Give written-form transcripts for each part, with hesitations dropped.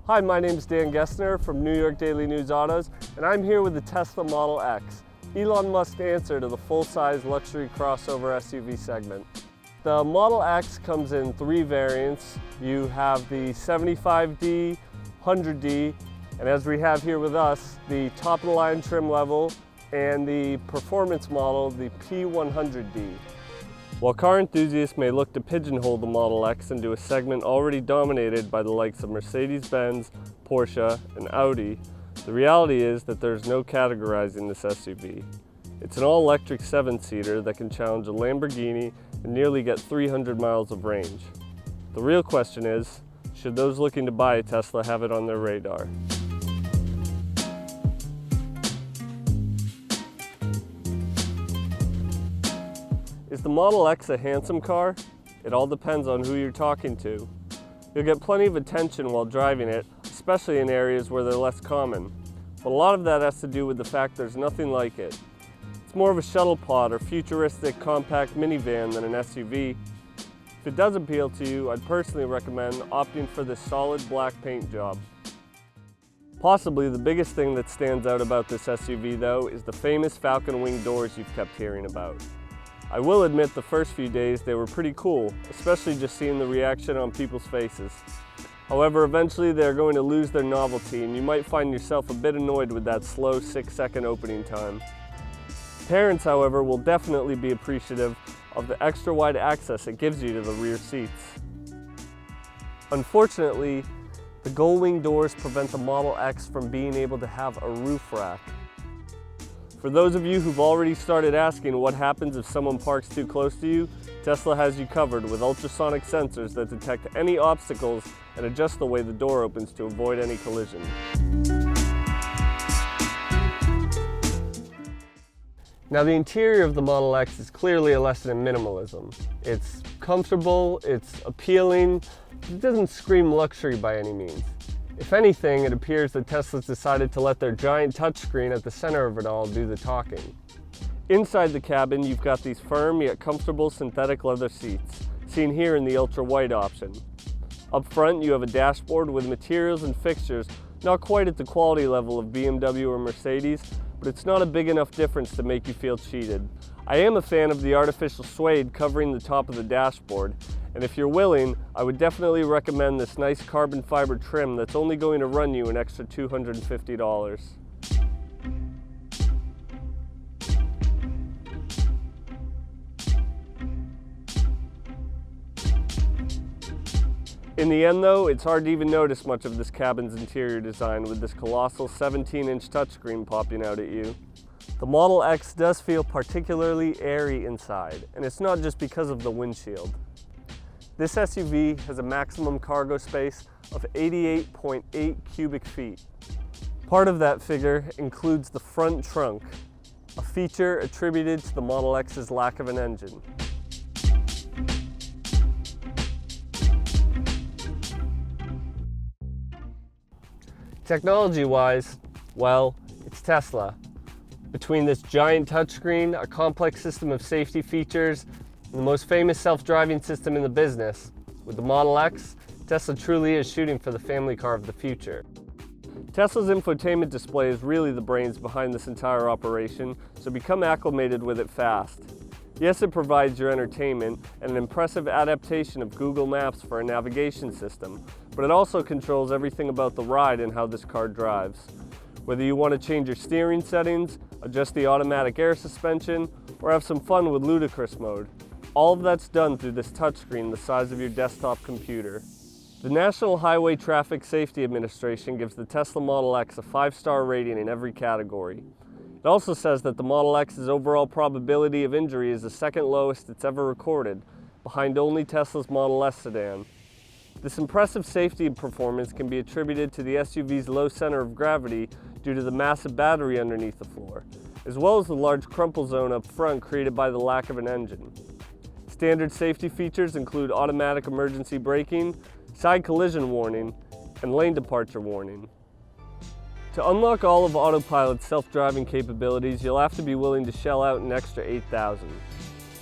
Hi, my name is Dan Gessner from New York Daily News Autos, and I'm here with the Tesla Model X, Elon Musk's answer to the full-size luxury crossover SUV segment. The Model X comes in three variants. You have the 75D, 100D, and as we have here with us, the top-of-the-line trim level and the performance model, the P100D. While car enthusiasts may look to pigeonhole the Model X into a segment already dominated by the likes of Mercedes-Benz, Porsche, and Audi, the reality is that there's no categorizing this SUV. It's an all-electric 7-seater that can challenge a Lamborghini and nearly get 300 miles of range. The real question is, should those looking to buy a Tesla have it on their radar? Is the Model X a handsome car? It all depends on who you're talking to. You'll get plenty of attention while driving it, especially in areas where they're less common. But a lot of that has to do with the fact there's nothing like it. It's more of a shuttle pod or futuristic compact minivan than an SUV. If it does appeal to you, I'd personally recommend opting for this solid black paint job. Possibly the biggest thing that stands out about this SUV though is the famous falcon wing doors you've kept hearing about. I will admit the first few days they were pretty cool, especially just seeing the reaction on people's faces. However, eventually they're going to lose their novelty and you might find yourself a bit annoyed with that slow 6-second opening time. Parents, however, will definitely be appreciative of the extra wide access it gives you to the rear seats. Unfortunately, the gull wing doors prevent the Model X from being able to have a roof rack. For those of you who've already started asking what happens if someone parks too close to you, Tesla has you covered with ultrasonic sensors that detect any obstacles and adjust the way the door opens to avoid any collision. Now the interior of the Model X is clearly a lesson in minimalism. It's comfortable, it's appealing, but it doesn't scream luxury by any means. If anything, it appears that Tesla's decided to let their giant touchscreen at the center of it all do the talking. Inside the cabin, you've got these firm yet comfortable synthetic leather seats, seen here in the ultra-wide option. Up front, you have a dashboard with materials and fixtures not quite at the quality level of BMW or Mercedes, but it's not a big enough difference to make you feel cheated. I am a fan of the artificial suede covering the top of the dashboard, and if you're willing, I would definitely recommend this nice carbon fiber trim that's only going to run you an extra $250. In the end though, it's hard to even notice much of this cabin's interior design with this colossal 17-inch touchscreen popping out at you. The Model X does feel particularly airy inside, and it's not just because of the windshield. This SUV has a maximum cargo space of 88.8 cubic feet. Part of that figure includes the front trunk, a feature attributed to the Model X's lack of an engine. Technology-wise, well, it's Tesla. Between this giant touchscreen, a complex system of safety features, and the most famous self-driving system in the business, with the Model X, Tesla truly is shooting for the family car of the future. Tesla's infotainment display is really the brains behind this entire operation, so become acclimated with it fast. Yes, it provides your entertainment and an impressive adaptation of Google Maps for a navigation system, but it also controls everything about the ride and how this car drives. Whether you want to change your steering settings, adjust the automatic air suspension, or have some fun with ludicrous mode, all of that's done through this touchscreen the size of your desktop computer. The National Highway Traffic Safety Administration gives the Tesla Model X a 5-star rating in every category. It also says that the Model X's overall probability of injury is the second lowest it's ever recorded, behind only Tesla's Model S sedan. This impressive safety and performance can be attributed to the SUV's low center of gravity due to the massive battery underneath the floor, as well as the large crumple zone up front created by the lack of an engine. Standard safety features include automatic emergency braking, side collision warning, and lane departure warning. To unlock all of Autopilot's self-driving capabilities, you'll have to be willing to shell out an extra $8,000.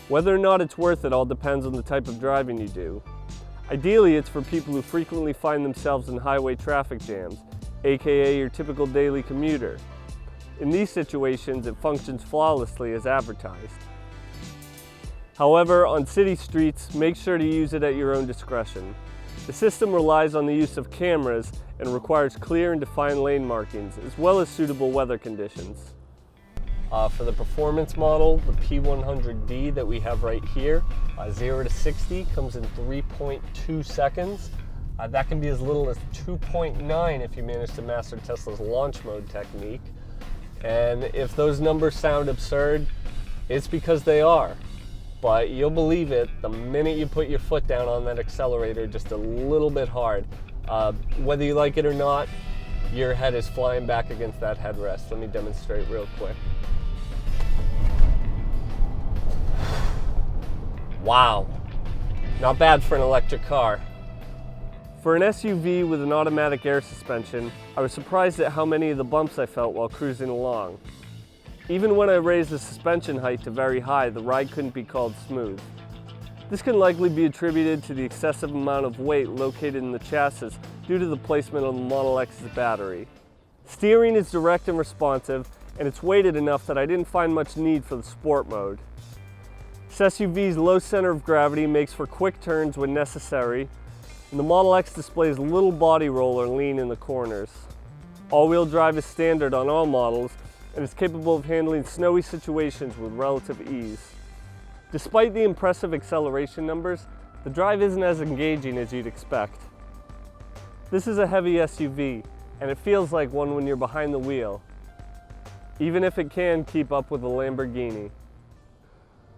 Whether or not it's worth it all depends on the type of driving you do. Ideally, it's for people who frequently find themselves in highway traffic jams, aka your typical daily commuter. In these situations, it functions flawlessly as advertised. However, on city streets, make sure to use it at your own discretion. The system relies on the use of cameras and requires clear and defined lane markings, as well as suitable weather conditions. For the performance model, the P100D that we have right here, 0 to 60 comes in 3.2 seconds. That can be as little as 2.9 if you manage to master Tesla's launch mode technique. And if those numbers sound absurd, it's because they are. But you'll believe it the minute you put your foot down on that accelerator just a little bit hard. Whether you like it or not, your head is flying back against that headrest. Let me demonstrate real quick. Wow, not bad for an electric car. For an SUV with an automatic air suspension, I was surprised at how many of the bumps I felt while cruising along. Even when I raised the suspension height to very high, the ride couldn't be called smooth. This can likely be attributed to the excessive amount of weight located in the chassis due to the placement of the Model X's battery. Steering is direct and responsive, and it's weighted enough that I didn't find much need for the sport mode. This SUV's low center of gravity makes for quick turns when necessary, and the Model X displays little body roll or lean in the corners. All-wheel drive is standard on all models, and is capable of handling snowy situations with relative ease. Despite the impressive acceleration numbers, the drive isn't as engaging as you'd expect. This is a heavy SUV, and it feels like one when you're behind the wheel, even if it can keep up with a Lamborghini.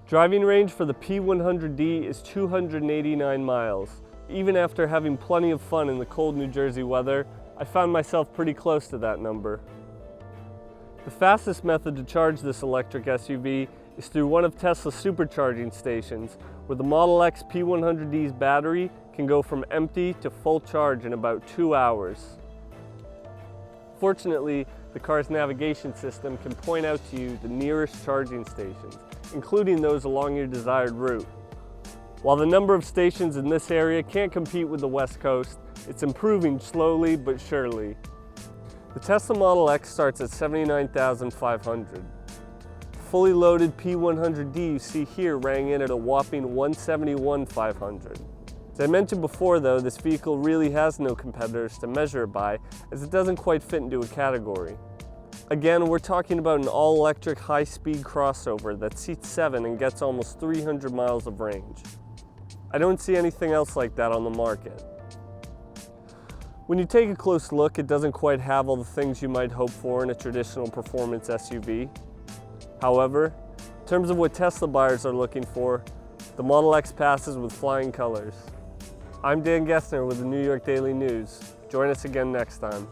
Driving range for the P100D is 289 miles. Even after having plenty of fun in the cold New Jersey weather, I found myself pretty close to that number. The fastest method to charge this electric SUV is through one of Tesla's supercharging stations, where the Model X P100D's battery can go from empty to full charge in about 2 hours. Fortunately, the car's navigation system can point out to you the nearest charging stations, including those along your desired route. While the number of stations in this area can't compete with the West Coast, it's improving slowly but surely. The Tesla Model X starts at $79,500. Fully loaded P100D you see here rang in at a whopping $171,500. As I mentioned before though, this vehicle really has no competitors to measure it by, as it doesn't quite fit into a category. Again, we're talking about an all-electric high-speed crossover that seats 7 and gets almost 300 miles of range. I don't see anything else like that on the market. When you take a close look, it doesn't quite have all the things you might hope for in a traditional performance SUV. However, in terms of what Tesla buyers are looking for, the Model X passes with flying colors. I'm Dan Gessner with the New York Daily News. Join us again next time.